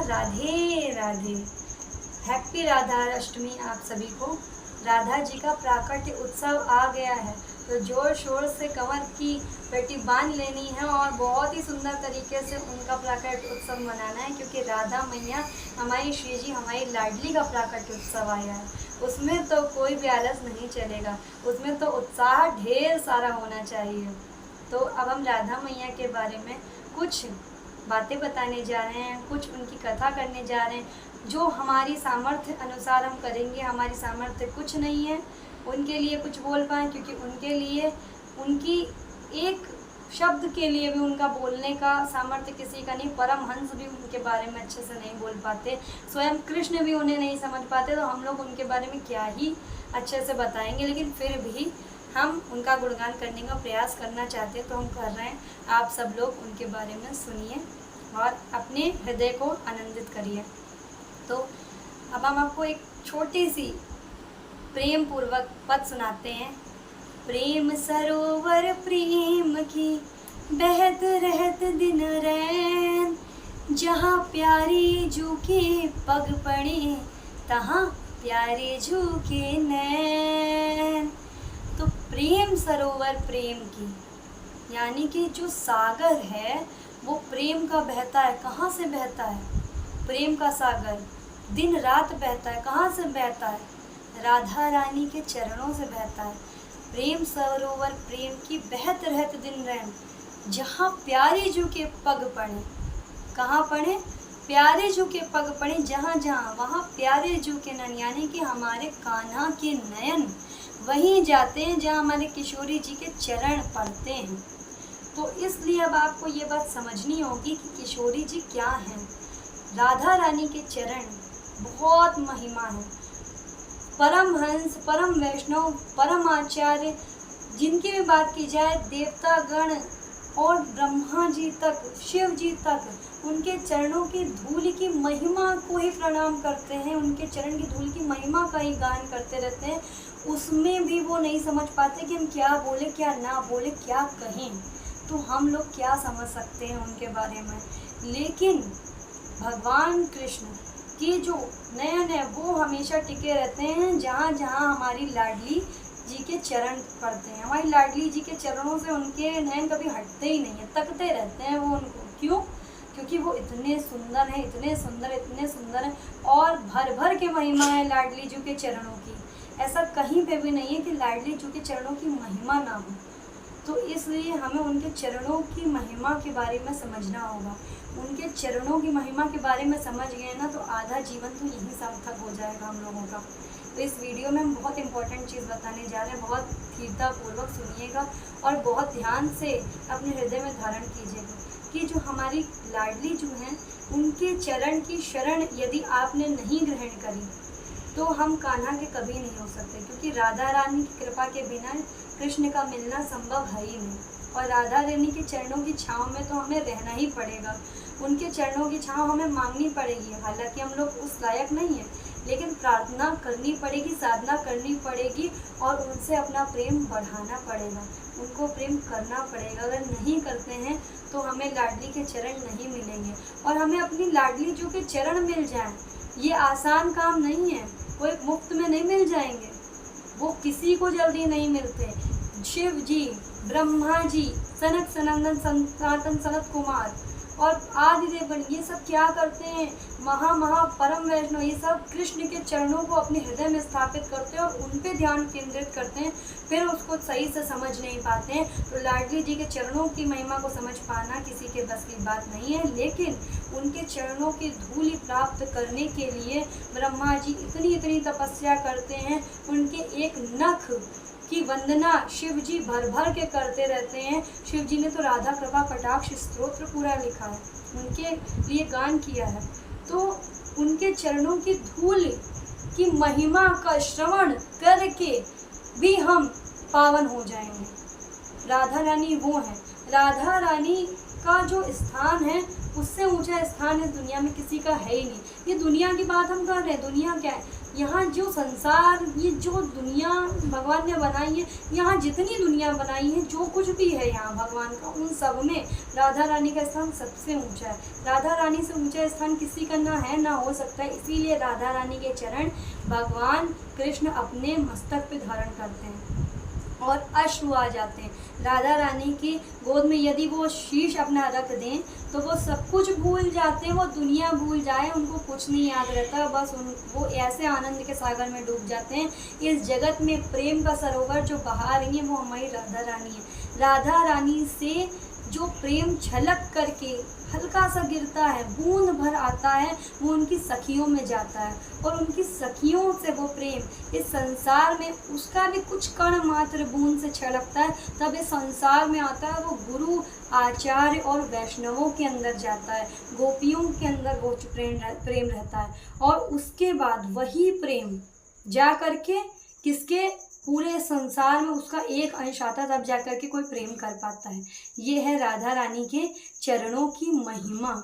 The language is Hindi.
राधे राधे। हैप्पी राधा अष्टमी आप सभी को। राधा जी का प्राकट्य उत्सव आ गया है, तो जोर शोर से कमर की पेटी बांध लेनी है और बहुत ही सुंदर तरीके से उनका प्राकट्य उत्सव मनाना है, क्योंकि राधा मैया हमारी श्री जी हमारी लाडली का प्राकट्य उत्सव आया है। उसमें तो कोई भी आलस नहीं चलेगा, उसमें तो उत्साह ढेर सारा होना चाहिए। तो अब हम राधा मैया के बारे में कुछ बातें बताने जा रहे हैं, कुछ उनकी कथा करने जा रहे हैं जो हमारी सामर्थ्य अनुसार हम करेंगे। हमारी सामर्थ्य कुछ नहीं है उनके लिए कुछ बोल पाएँ, क्योंकि उनके लिए उनकी एक शब्द के लिए भी उनका बोलने का सामर्थ्य किसी का नहीं। परमहंस भी उनके बारे में अच्छे से नहीं बोल पाते, स्वयं कृष्ण भी उन्हें नहीं समझ पाते, तो हम लोग उनके बारे में क्या ही अच्छे से बताएंगे। लेकिन फिर भी हम उनका गुणगान करने का प्रयास करना चाहते हैं, तो हम कर रहे हैं। आप सब लोग उनके बारे में सुनिए और अपने हृदय को आनंदित करिए। तो अब हम आपको एक छोटी सी प्रेम पूर्वक पद सुनाते हैं। प्रेम सरोवर प्रेम की बहत रहत दिन रैन, जहाँ प्यारी जू के पग पड़े तहाँ प्यारे जू के नैन। तो प्रेम सरोवर प्रेम की यानी कि जो सागर है वो प्रेम का बहता है। कहाँ से बहता है? प्रेम का सागर दिन रात बहता है। कहाँ से बहता है? राधा रानी के चरणों से बहता है। प्रेम सरोवर प्रेम की बहत रहत दिन रैन, जहाँ प्यारे जू के पग पड़े। कहाँ पड़े? प्यारे जू के पग पड़े, जहाँ जहाँ वहाँ प्यारे जू के नयन, यानी कि हमारे कान्हा के नयन वहीं जाते हैं जहाँ हमारे किशोरी जी के चरण पड़ते हैं। तो इसलिए अब आपको ये बात समझनी होगी कि किशोरी जी क्या हैं। राधा रानी के चरण बहुत महिमा है। परम हंस, परम वैष्णव, परम आचार्य, जिनकी भी बात की जाए, देवता गण और ब्रह्मा जी तक, शिव जी तक उनके चरणों की धूल की महिमा को ही प्रणाम करते हैं। उनके चरण की धूल की महिमा का ही गान करते रहते हैं। उसमें भी वो नहीं समझ पाते कि हम क्या बोले, क्या ना बोले, क्या कहें। तो हम लोग क्या समझ सकते हैं उनके बारे में। लेकिन भगवान कृष्ण के जो नयन है वो हमेशा टिके रहते हैं जहाँ जहाँ हमारी लाडली जी के चरण पड़ते हैं। हमारी लाडली जी के चरणों से उनके नयन कभी हटते ही नहीं है, तकते रहते हैं वो उनको। क्यों? क्योंकि वो इतने सुंदर हैं, इतने सुंदर, इतने सुंदर हैं, और भर भर के महिमा है लाडली जी के चरणों की। ऐसा कहीं पे भी नहीं है कि लाडली जी के चरणों की महिमा ना हो। तो इसलिए हमें उनके चरणों की महिमा के बारे में समझना होगा। उनके चरणों की महिमा के बारे में समझ गए ना, तो आधा जीवन तो यहीं सार्थक हो जाएगा हम लोगों का। तो इस वीडियो में हम बहुत इंपॉर्टेंट चीज़ बताने जा रहे हैं। बहुत धीरतापूर्वक सुनिएगा और बहुत ध्यान से अपने हृदय में धारण कीजिएगा कि जो हमारी लाडली जो हैं उनके चरण की शरण यदि आपने नहीं ग्रहण करी तो हम कान्हा के कभी नहीं हो सकते, क्योंकि राधा रानी की कृपा के बिना कृष्ण का मिलना संभव है ही नहीं। और राधा रानी के चरणों की छाँव में तो हमें रहना ही पड़ेगा। उनके चरणों की छाँव हमें मांगनी पड़ेगी। हालांकि हम लोग उस लायक नहीं हैं, लेकिन प्रार्थना करनी पड़ेगी, साधना करनी पड़ेगी और उनसे अपना प्रेम बढ़ाना पड़ेगा, उनको प्रेम करना पड़ेगा। अगर नहीं करते हैं तो हमें लाडली के चरण नहीं मिलेंगे। और हमें अपनी लाडली जो के चरण मिल जाएं, ये आसान काम नहीं है। वो एक मुफ्त में नहीं मिल जाएंगे, वो किसी को जल्दी नहीं मिलते। शिव जी, ब्रह्मा जी, सनक सनंदन सनातन सनत कुमार और आदिदेवगण, ये सब क्या करते हैं? महा परम वैष्णव, ये सब कृष्ण के चरणों को अपने हृदय में स्थापित करते हैं और उन पे ध्यान केंद्रित करते हैं, फिर उसको सही से समझ नहीं पाते हैं। तो लाडली जी के चरणों की महिमा को समझ पाना किसी के बस की बात नहीं है। लेकिन उनके चरणों की धूलि प्राप्त करने के लिए ब्रह्मा जी इतनी तपस्या करते हैं। उनके एक नख की वंदना शिव जी भर भर के करते रहते हैं। शिव जी ने तो राधा कृपा कटाक्ष स्तोत्र पूरा लिखा है, उनके लिए गान किया है। तो उनके चरणों की धूल की महिमा का श्रवण करके भी हम पावन हो जाएंगे। राधा रानी वो हैं। राधा रानी का जो स्थान है उससे ऊंचा स्थान इस दुनिया में किसी का है ही नहीं। ये दुनिया की बात हम कर रहे हैं, दुनिया क्या है, यहाँ जो संसार, ये जो दुनिया भगवान ने बनाई है, यहाँ जितनी दुनिया बनाई है, जो कुछ भी है यहाँ भगवान का, उन सब में राधा रानी का स्थान सबसे ऊंचा है। राधा रानी से ऊंचा स्थान किसी का ना है ना हो सकता है। इसीलिए राधा रानी के चरण भगवान कृष्ण अपने मस्तक पे धारण करते हैं और अश्रु आ जाते हैं। राधा रानी की गोद में यदि वो शीश अपना रख दें तो वो सब कुछ भूल जाते हैं, वो दुनिया भूल जाए, उनको कुछ नहीं याद रहता, बस वो ऐसे आनंद के सागर में डूब जाते हैं। इस जगत में प्रेम का सरोवर जो बहा रही है वो हमारी राधा रानी है। राधा रानी से जो प्रेम झलक करके हल्का सा गिरता है, बूंद भर आता है, वो उनकी सखियों में जाता है और उनकी सखियों से वो प्रेम इस संसार में उसका भी कुछ कण मात्र बूंद से छलकता है, तब इस संसार में आता है, वो गुरु आचार्य और वैष्णवों के अंदर जाता है, गोपियों के अंदर वो प्रेम रहता है और उसके बाद वही प्रेम जा करके किसके पूरे संसार में उसका एक अंश आता है, तब जाकर के कोई प्रेम कर पाता है। ये है राधा रानी के चरणों की महिमा।